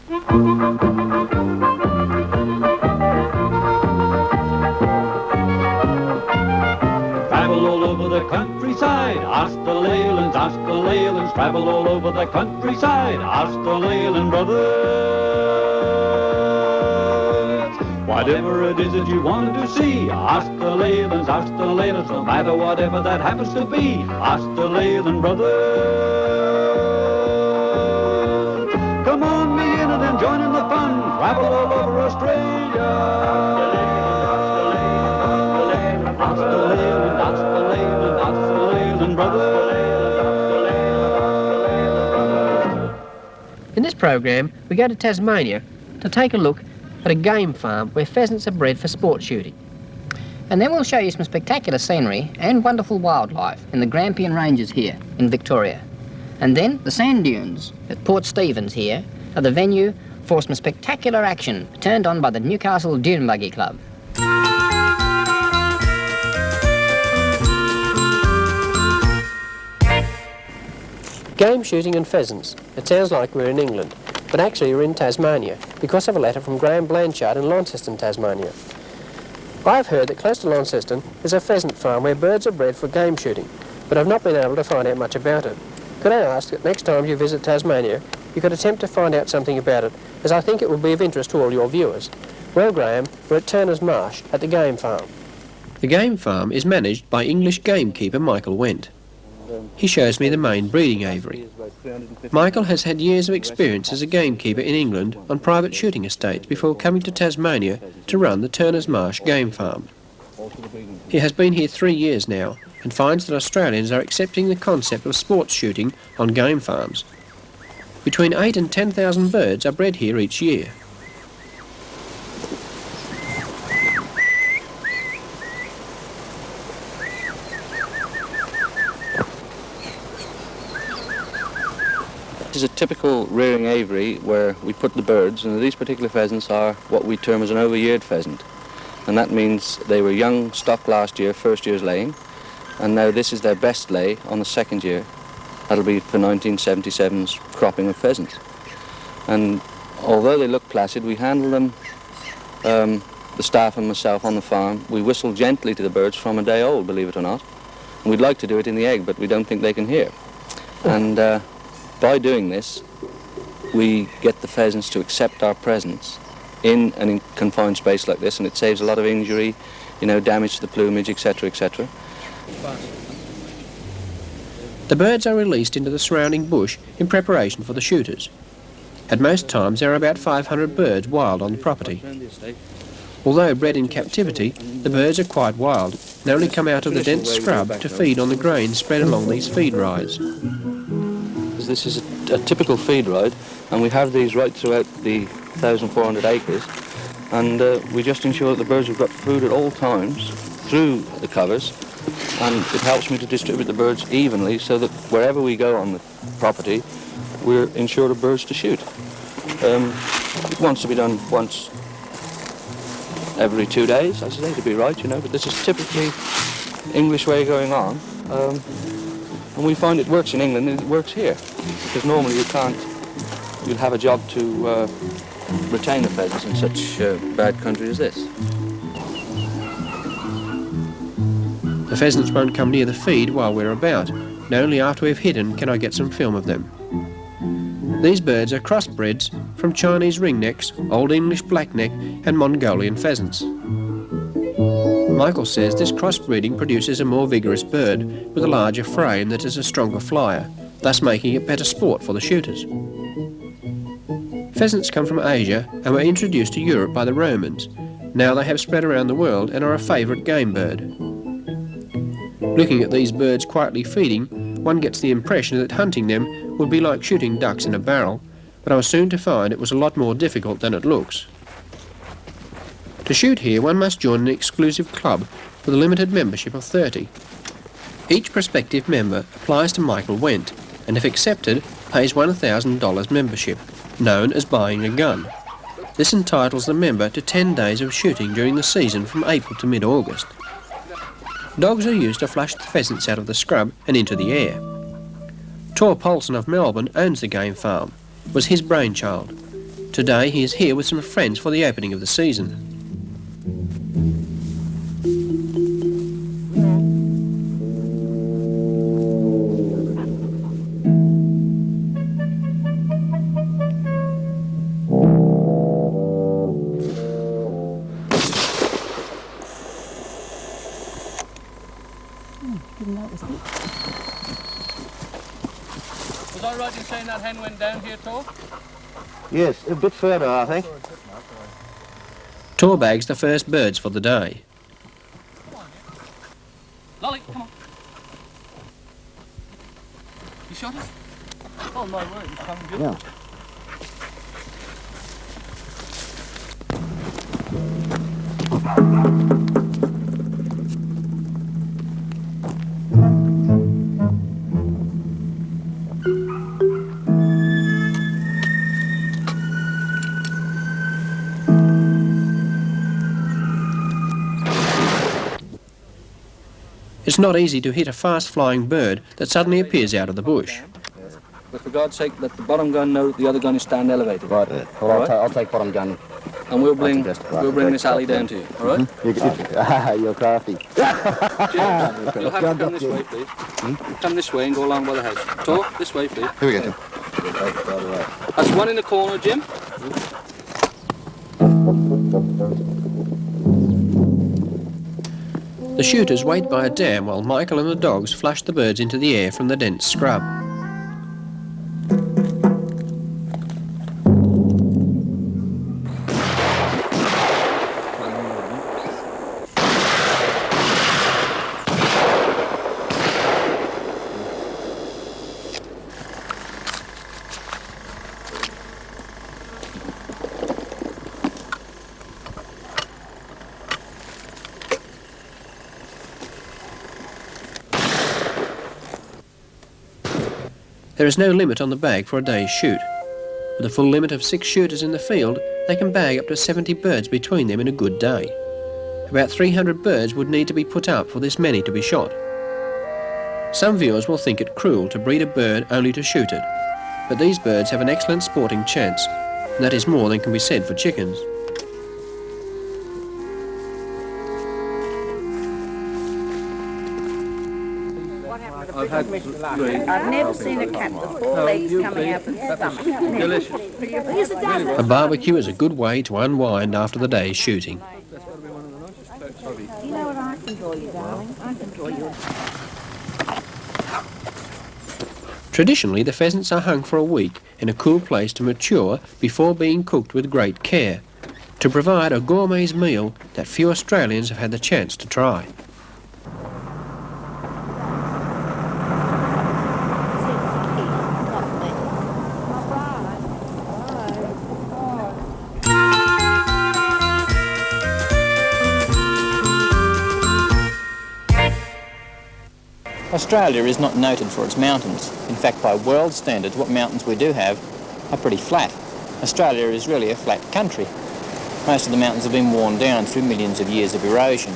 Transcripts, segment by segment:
Travel all over the countryside, ask the Leylands, ask the Leylands. Travel all over the countryside, ask the Leyland brothers. Whatever it is that you want to see, ask the Leylands, ask the Leylands. No matter whatever that happens to be, ask the Leyland brothers. Come on, be in it and join in the fun. Travel all over Australia. Ask the Leyland, ask the Leyland, ask the Leyland brothers. In this program, we go to Tasmania to take a look at a game farm where pheasants are bred for sport shooting. And then we'll show you some spectacular scenery and wonderful wildlife in the Grampian Ranges here in Victoria. And then the sand dunes at Port Stephens here are the venue for some spectacular action turned on by the Newcastle Dune Buggy Club. Game shooting and pheasants. It sounds like we're in England, but actually we're in Tasmania because of a letter from Graham Blanchard in Launceston, Tasmania. I've heard that close to Launceston is a pheasant farm where birds are bred for game shooting, but I've not been able to find out much about it. Could I ask that next time you visit Tasmania, you could attempt to find out something about it, as I think it will be of interest to all your viewers. Well, Graham, we're at Turner's Marsh at the game farm. The game farm is managed by English gamekeeper Michael Went. He shows me the main breeding aviary. Michael has had years of experience as a gamekeeper in England on private shooting estates before coming to Tasmania to run the Turner's Marsh game farm. He has been here 3 years now and finds that Australians are accepting the concept of sports shooting on game farms. Between 8,000 and 10,000 birds are bred here each year. This is a typical rearing aviary where we put the birds, and these particular pheasants are what we term as an over-yeared pheasant. And that means they were young stock last year, first year's laying, and now this is their best lay on the second year. That'll be for 1977's cropping of pheasants. And although they look placid, we handle them, the staff and myself on the farm, we whistle gently to the birds from a day old, believe it or not. And we'd like to do it in the egg, but we don't think they can hear. And by doing this, we get the pheasants to accept our presence in a confined space like this, and it saves a lot of injury, damage to the plumage, etc., etc. The birds are released into the surrounding bush in preparation for the shooters. At most times there are about 500 birds wild on the property. Although bred in captivity, the birds are quite wild and only come out of the dense scrub to feed on the grain spread along these feed rides. This is a typical feed ride, and we have these right throughout the 1,400 acres, and we just ensure that the birds have got food at all times through the covers, and it helps me to distribute the birds evenly so that wherever we go on the property, we're ensured of birds to shoot. It wants to be done once every 2 days, I say, to be right, but this is typically English way going on. And we find it works in England and it works here, because normally you'd have a job to retain the pheasants in such bad country as this. The pheasants won't come near the feed while we're about, and only after we've hidden can I get some film of them. These birds are crossbreds from Chinese ring necks, Old English blackneck and Mongolian pheasants. Michael says this crossbreeding produces a more vigorous bird with a larger frame that is a stronger flyer, thus making it better sport for the shooters. Pheasants come from Asia and were introduced to Europe by the Romans. Now they have spread around the world and are a favourite game bird. Looking at these birds quietly feeding, one gets the impression that hunting them would be like shooting ducks in a barrel, but I was soon to find it was a lot more difficult than it looks. To shoot here, one must join an exclusive club with a limited membership of 30. Each prospective member applies to Michael Went, and if accepted, pays $1,000 membership, known as buying a gun. This entitles the member to 10 days of shooting during the season from April to mid-August. Dogs are used to flush the pheasants out of the scrub and into the air. Tor Polson of Melbourne owns the game farm. It was his brainchild. Today he is here with some friends for the opening of the season. Was I right in saying that hen went down here, Tor? Yes, a bit further, I think. Tor bags the first birds for the day. Lolly, come on. You shot us? Oh my word, it's coming good. Yeah. It's not easy to hit a fast-flying bird that suddenly appears out of the bush. But for God's sake, let the bottom gun know that the other gun is stand elevated. Right. Well, All right. I'll take bottom gun. And we'll bring Right. this alley down to you, all right? You're crafty. Jim, you'll have to come this way, please. Come this way and go along by the house. Tor, this way, please. Here we go. That's one in the corner, Jim. The shooters wait by a dam while Michael and the dogs flush the birds into the air from the dense scrub. There is no limit on the bag for a day's shoot. With a full limit of 6 shooters in the field, they can bag up to 70 birds between them in a good day. About 300 birds would need to be put up for this many to be shot. Some viewers will think it cruel to breed a bird only to shoot it, but these birds have an excellent sporting chance, and that is more than can be said for chickens. I've never seen a cat with 4 legs coming out of its stomach. Delicious. A barbecue is a good way to unwind after the day's shooting. You know what, I can draw you, darling. I can draw you. Traditionally, the pheasants are hung for a week in a cool place to mature before being cooked with great care, to provide a gourmet's meal that few Australians have had the chance to try. Australia is not noted for its mountains. In fact, by world standards, what mountains we do have are pretty flat. Australia is really a flat country. Most of the mountains have been worn down through millions of years of erosion.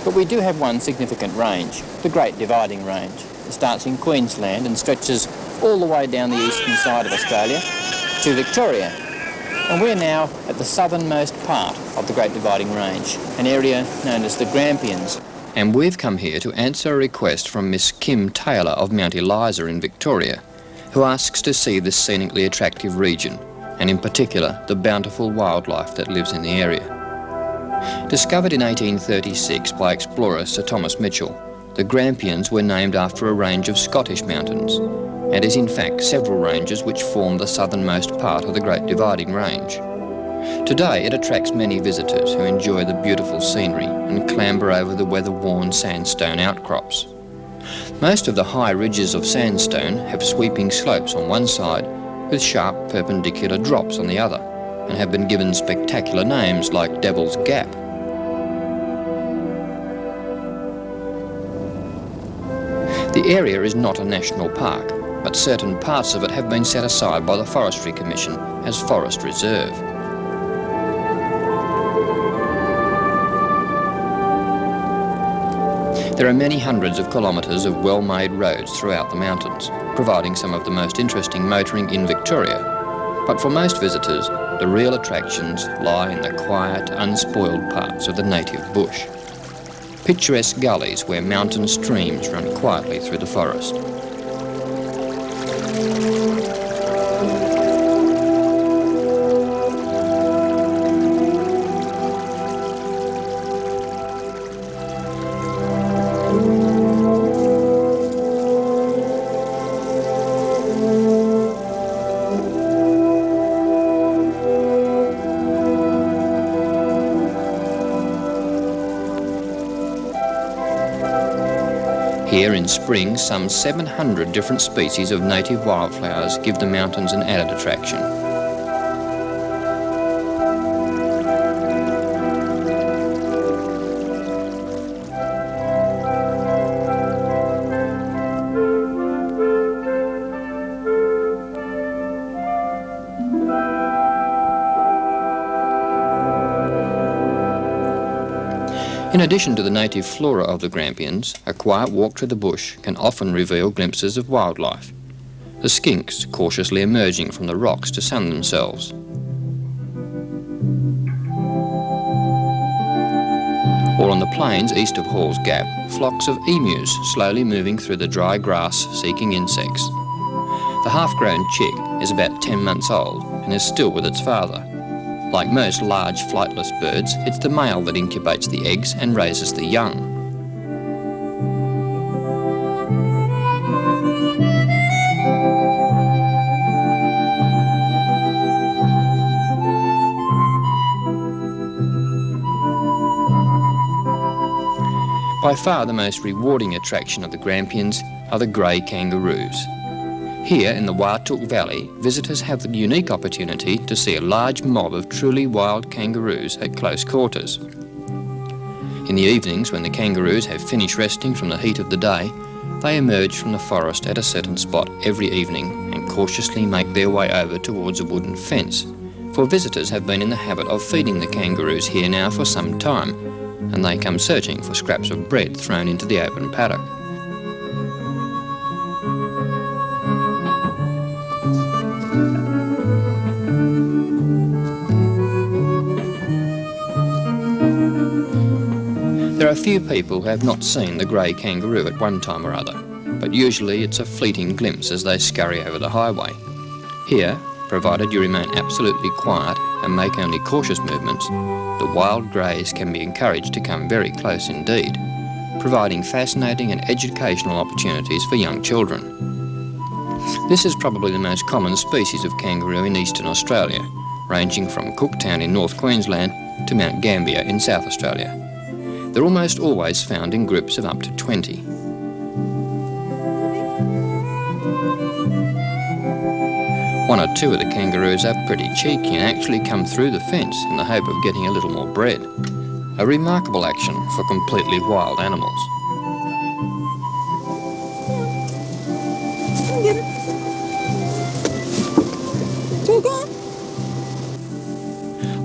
But we do have one significant range, the Great Dividing Range. It starts in Queensland and stretches all the way down the eastern side of Australia to Victoria. And we're now at the southernmost part of the Great Dividing Range, an area known as the Grampians. And we've come here to answer a request from Miss Kim Taylor of Mount Eliza in Victoria, who asks to see this scenically attractive region, and in particular the bountiful wildlife that lives in the area. Discovered in 1836 by explorer Sir Thomas Mitchell, the Grampians were named after a range of Scottish mountains, and is in fact several ranges which form the southernmost part of the Great Dividing Range. Today it attracts many visitors who enjoy the beautiful scenery and clamber over the weather-worn sandstone outcrops. Most of the high ridges of sandstone have sweeping slopes on one side with sharp perpendicular drops on the other, and have been given spectacular names like Devil's Gap. The area is not a national park, but certain parts of it have been set aside by the Forestry Commission as Forest Reserve. There are many hundreds of kilometres of well-made roads throughout the mountains, providing some of the most interesting motoring in Victoria. But for most visitors, the real attractions lie in the quiet, unspoiled parts of the native bush. Picturesque gullies where mountain streams run quietly through the forest. Here in spring, some 700 different species of native wildflowers give the mountains an added attraction. In addition to the native flora of the Grampians, a quiet walk through the bush can often reveal glimpses of wildlife. The skinks cautiously emerging from the rocks to sun themselves. Or on the plains east of Hall's Gap, flocks of emus slowly moving through the dry grass seeking insects. The half-grown chick is about 10 months old and is still with its father. Like most large flightless birds, it's the male that incubates the eggs and raises the young. By far the most rewarding attraction of the Grampians are the grey kangaroos. Here in the Wartuk Valley, visitors have the unique opportunity to see a large mob of truly wild kangaroos at close quarters. In the evenings, when the kangaroos have finished resting from the heat of the day, they emerge from the forest at a certain spot every evening and cautiously make their way over towards a wooden fence, for visitors have been in the habit of feeding the kangaroos here now for some time, and they come searching for scraps of bread thrown into the open paddock. There are few people who have not seen the grey kangaroo at one time or other, but usually it's a fleeting glimpse as they scurry over the highway. Here, provided you remain absolutely quiet and make only cautious movements, the wild greys can be encouraged to come very close indeed, providing fascinating and educational opportunities for young children. This is probably the most common species of kangaroo in eastern Australia, ranging from Cooktown in North Queensland to Mount Gambier in South Australia. They're almost always found in groups of up to 20. One or two of the kangaroos are pretty cheeky and actually come through the fence in the hope of getting a little more bread. A remarkable action for completely wild animals.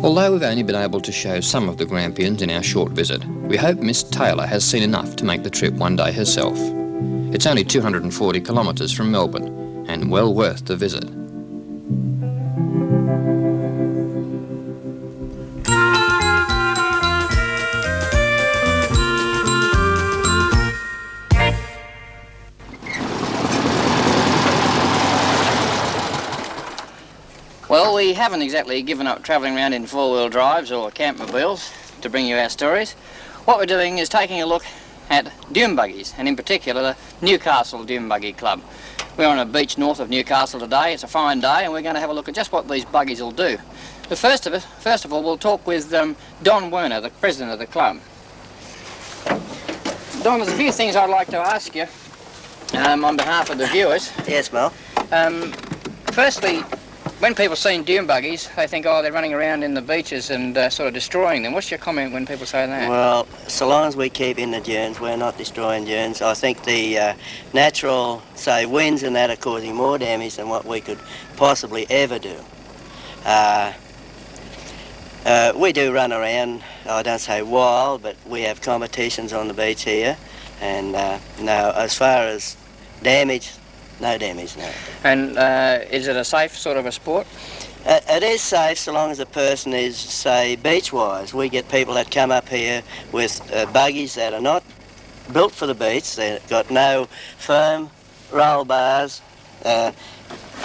Although we've only been able to show some of the Grampians in our short visit, we hope Miss Taylor has seen enough to make the trip one day herself. It's only 240 kilometres from Melbourne, and well worth the visit. Well, we haven't exactly given up travelling around in four-wheel drives or campmobiles to bring you our stories. What we're doing is taking a look at dune buggies, and in particular the Newcastle Dune Buggy Club. We're on a beach north of Newcastle today. It's a fine day and we're going to have a look at just what these buggies will do. But first of all, we'll talk with Don Werner, the president of the club. Don, there's a few things I'd like to ask you on behalf of the viewers. Yes, Mel. Firstly, when people see dune buggies, they think, oh, they're running around in the beaches and sort of destroying them. What's your comment when people say that? Well, so long as we keep in the dunes, we're not destroying dunes. I think the natural, say, winds and that are causing more damage than what we could possibly ever do. We do run around, I don't say wild, but we have competitions on the beach here. And no, as far as damage, no damage, no. And is it a safe sort of a sport? It is safe so long as the person is, say, beach-wise. We get people that come up here with buggies that are not built for the beach. They've got no firm roll bars,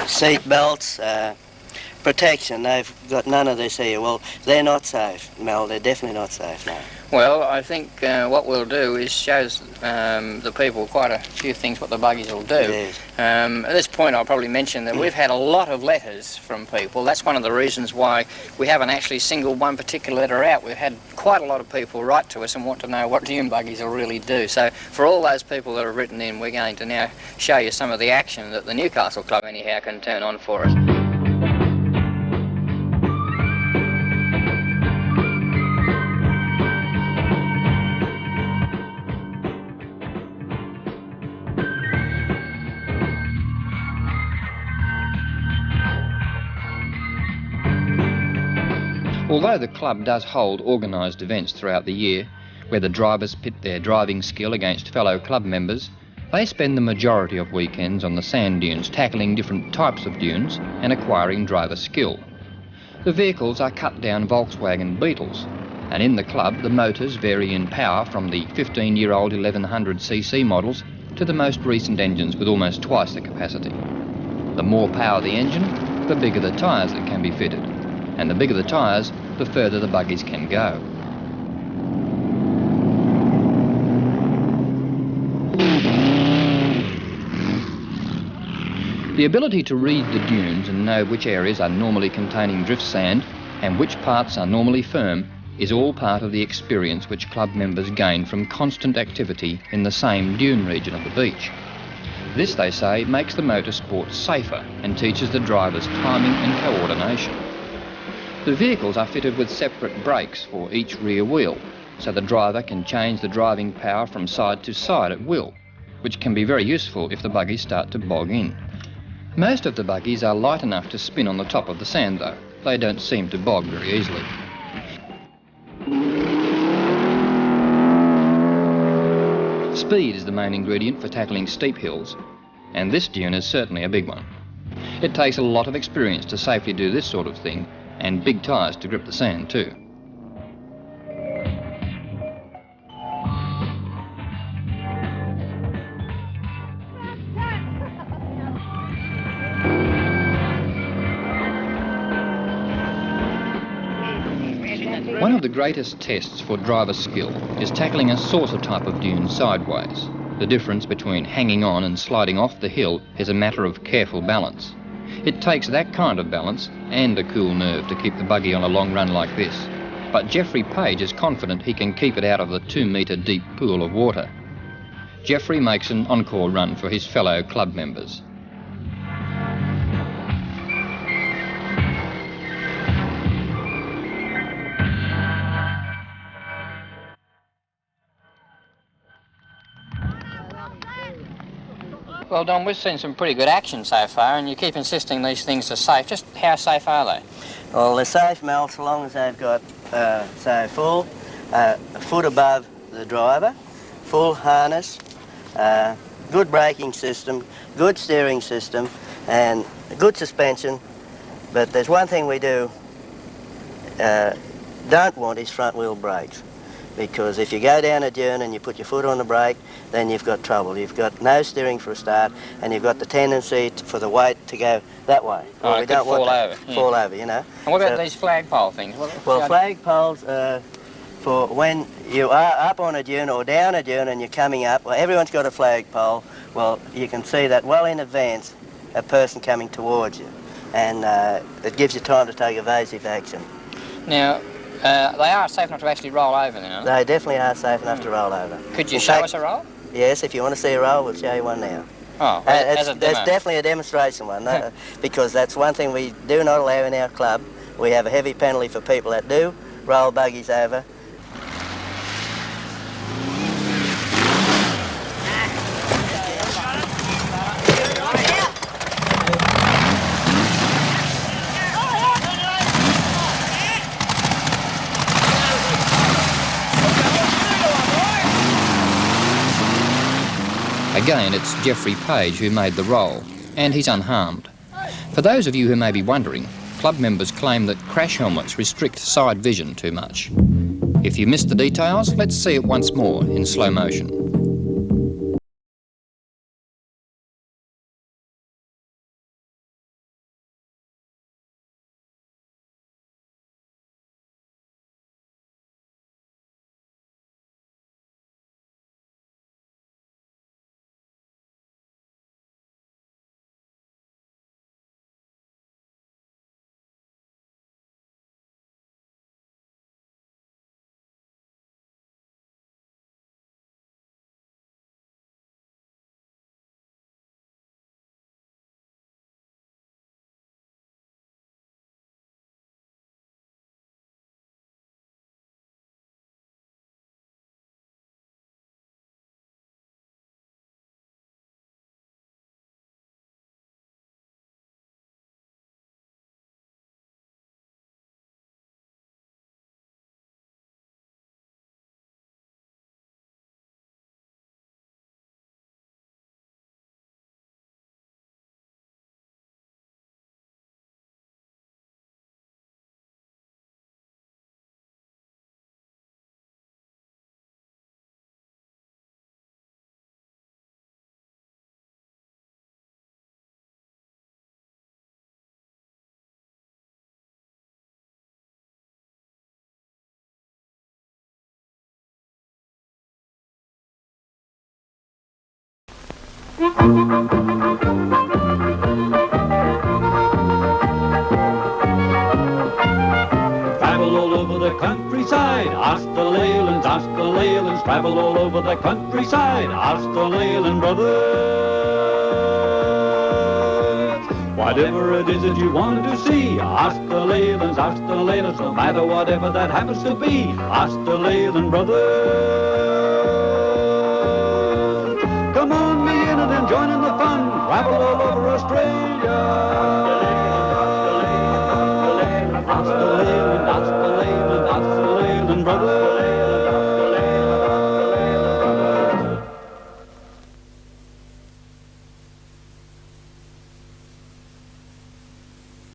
seat belts, protection. They've got none of this here. Well, they're not safe, Mel. They're definitely not safe, no. Well, I think what we'll do is show the people quite a few things what the buggies will do. Yes. At this point, I'll probably mention that we've had a lot of letters from people. That's one of the reasons why we haven't actually singled one particular letter out. We've had quite a lot of people write to us and want to know what dune buggies will really do. So for all those people that have written in, we're going to now show you some of the action that the Newcastle Club anyhow can turn on for us. Although the club does hold organised events throughout the year, where the drivers pit their driving skill against fellow club members, they spend the majority of weekends on the sand dunes tackling different types of dunes and acquiring driver skill. The vehicles are cut-down Volkswagen Beetles, and in the club the motors vary in power from the 15-year-old 1100cc models to the most recent engines with almost twice the capacity. The more power the engine, the bigger the tyres that can be fitted. And the bigger the tyres, the further the buggies can go. The ability to read the dunes and know which areas are normally containing drift sand and which parts are normally firm is all part of the experience which club members gain from constant activity in the same dune region of the beach. This, they say, makes the motorsport safer and teaches the drivers timing and coordination. The vehicles are fitted with separate brakes for each rear wheel, so the driver can change the driving power from side to side at will, which can be very useful if the buggies start to bog in. Most of the buggies are light enough to spin on the top of the sand though. They don't seem to bog very easily. Speed is the main ingredient for tackling steep hills, and this dune is certainly a big one. It takes a lot of experience to safely do this sort of thing, and big tyres to grip the sand too. One of the greatest tests for driver skill is tackling a saucer type of dune sideways. The difference between hanging on and sliding off the hill is a matter of careful balance. It takes that kind of balance and a cool nerve to keep the buggy on a long run like this. But Geoffrey Page is confident he can keep it out of the 2-metre deep pool of water. Geoffrey makes an encore run for his fellow club members. Well, Don, we've seen some pretty good action so far, and you keep insisting these things are safe. Just how safe are they? Well, they're safe, Mel, so long as they've got, say, full, a foot above the driver, full harness, good braking system, good steering system, and good suspension. But there's one thing we don't want is front-wheel brakes. Because if you go down a dune and you put your foot on the brake, then you've got trouble. You've got no steering for a start, and you've got the tendency for the weight to go that way. Oh, well, it could fall over. Yeah. Fall over, you know. And what about these flagpole things? Well, flagpoles for when you are up on a dune or down a dune and you're coming up, well, everyone's got a flagpole. Well, you can see that well in advance, a person coming towards you. And it gives you time to take evasive action. Now, they are safe enough to actually roll over now. They definitely are safe enough to roll over. Could you show us a roll? Yes, if you want to see a roll, we'll show you one now. Oh, that's definitely a demonstration one, because that's one thing we do not allow in our club. We have a heavy penalty for people that do roll buggies over. Again, it's Geoffrey Page who made the roll, and he's unharmed. For those of you who may be wondering, club members claim that crash helmets restrict side vision too much. If you missed the details, let's see it once more in slow motion. Travel all over the countryside, ask the Leylands, ask the Leylands. Travel all over the countryside, ask the Leyland brothers. Whatever it is that you want to see, ask the Leylands, ask the Leylands. No matter whatever that happens to be, ask the Leyland brothers. Come on, me in and then join in the fun. Travel all over Australia. Ask the Leyland, ask the Leyland, ask the Leyland brothers.